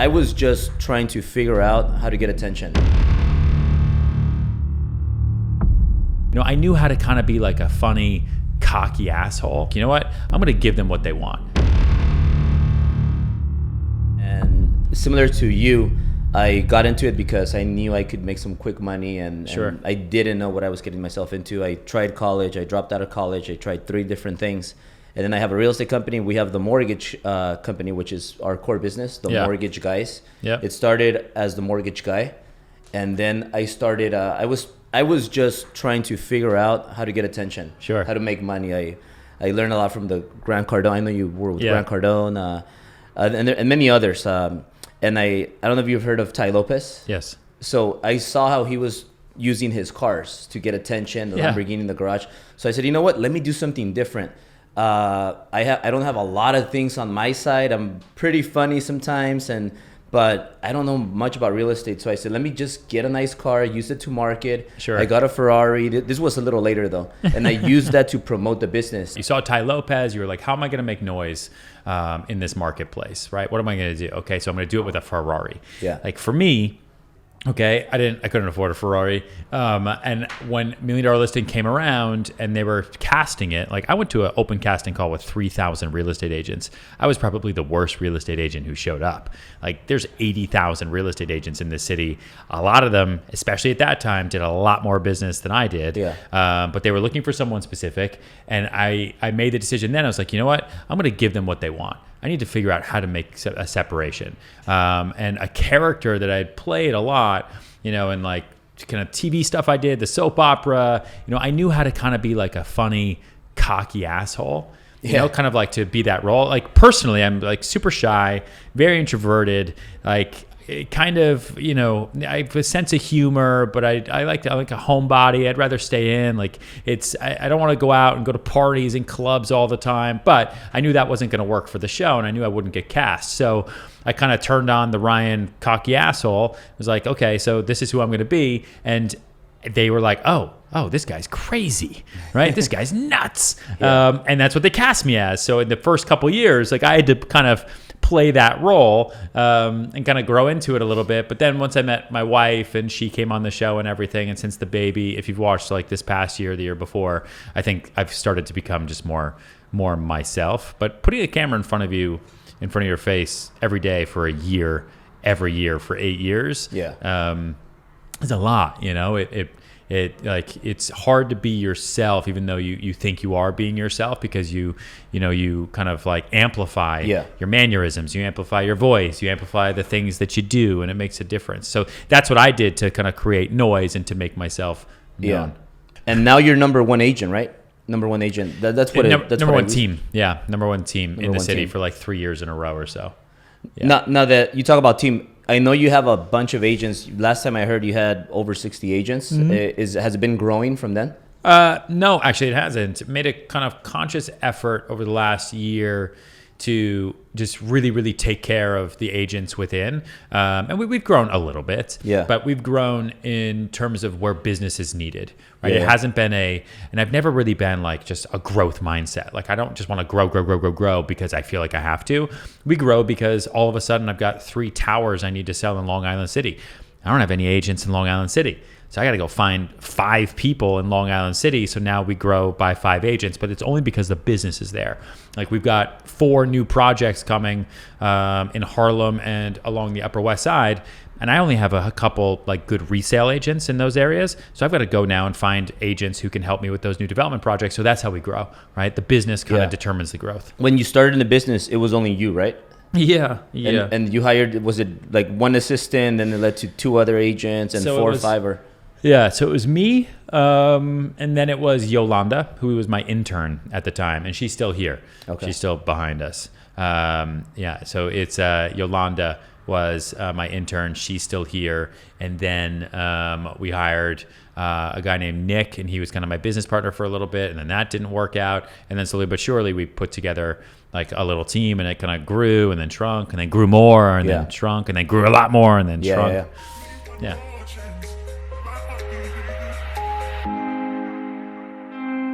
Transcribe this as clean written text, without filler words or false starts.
I was just trying to figure out how to get attention. I knew how to kind of be like a funny, cocky asshole. You know what? I'm going to give them what they want. And similar to you, I got into it because I knew I could make some quick money, and I didn't know what I was getting myself into. I tried college. I dropped out of college. I tried 3 different things. And then I have a real estate company. We have the mortgage company, which is our core business, the mortgage guys. Yeah. It started as the mortgage guy. And then I started, I was just trying to figure out how to get attention, how to make money. I learned a lot from the Grant Cardone. I know you were with Grant Cardone and many others. And I don't know if you've heard of Ty Lopez. Yes. So I saw how he was using his cars to get attention, the Lamborghini in the garage. So I said, you know what? Let me do something different. I don't have a lot of things on my side. I'm pretty funny sometimes, but I don't know much about real estate. So I said, let me just get a nice car, use it to market. Sure. I got a Ferrari. This was a little later though. And I used that to promote the business. You saw Ty Lopez. You were like, how am I going to make noise in this marketplace, right? What am I going to do? Okay, so I'm going to do it with a Ferrari. Yeah. Like for me, okay, I couldn't afford a Ferrari. And when $1 Million Listing came around and they were casting it, like I went to an open casting call with 3,000 real estate agents. I was probably the worst real estate agent who showed up. Like there's 80,000 real estate agents in this city. A lot of them, especially at that time, did a lot more business than I did. Yeah. But they were looking for someone specific. And I made the decision then. I was like, you know what? I'm going to give them what they want. I need to figure out how to make a separation. And a character that I'd played a lot, and like kind of TV stuff I did, the soap opera, I knew how to kind of be like a funny, cocky asshole, kind of like to be that role. Like personally, I'm like super shy, very introverted, like kind of, I have a sense of humor, but I like a homebody. I'd rather stay in. Like I don't want to go out and go to parties and clubs all the time, but I knew that wasn't going to work for the show and I knew I wouldn't get cast. So I kind of turned on the Ryan cocky asshole. I was like, okay, so this is who I'm going to be. And they were like, oh, this guy's crazy, right? This guy's nuts. And that's what they cast me as. So in the first couple of years, like I had to kind of play that role and kind of grow into it a little bit. But then once I met my wife and she came on the show and everything, and since the baby, if you've watched like this past year, the year before, I think I've started to become just more myself. But putting a camera in front of your face every day for a year, every year for 8 years, is a lot. It's hard to be yourself, even though you think you are being yourself, because you kind of like amplify your mannerisms, you amplify your voice, you amplify the things that you do, and it makes a difference. So that's what I did to kind of create noise and to make myself known. And now you're number 1 agent, right? Number 1 agent. That's what that's number what one team. Yeah, number 1 team in the city for like 3 years in a row or so. Yeah. Now that you talk about team, I know you have a bunch of agents. Last time I heard you had over 60 agents. Mm-hmm. Has it been growing from then? No, actually it hasn't. Made a kind of conscious effort over the last year to just really, really take care of the agents within. And we've grown a little bit, but we've grown in terms of where business is needed, right? It hasn't been and I've never really been like just a growth mindset. Like I don't just want to grow because I feel like I have to. We grow because all of a sudden I've got 3 towers I need to sell in Long Island City. I don't have any agents in Long Island City. So I got to go find 5 people in Long Island City. So now we grow by 5 agents, but it's only because the business is there. Like we've got 4 new projects coming in Harlem and along the Upper West Side. And I only have a couple like good resale agents in those areas. So I've got to go now and find agents who can help me with those new development projects. So that's how we grow, right? The business kind of determines the growth. When you started in the business, it was only you, right? Yeah. And you hired, was it like 1 assistant, then it led to 2 other agents and 4 or 5 or? Yeah, so it was me, and then it was Yolanda, who was my intern at the time, and she's still here. Okay. She's still behind us. So it's Yolanda was my intern. She's still here. And then we hired a guy named Nick, and he was kind of my business partner for a little bit, and then that didn't work out. And then slowly but surely, we put together like a little team, and it kind of grew and then shrunk and then grew more and then shrunk and then grew a lot more and then shrunk. Yeah.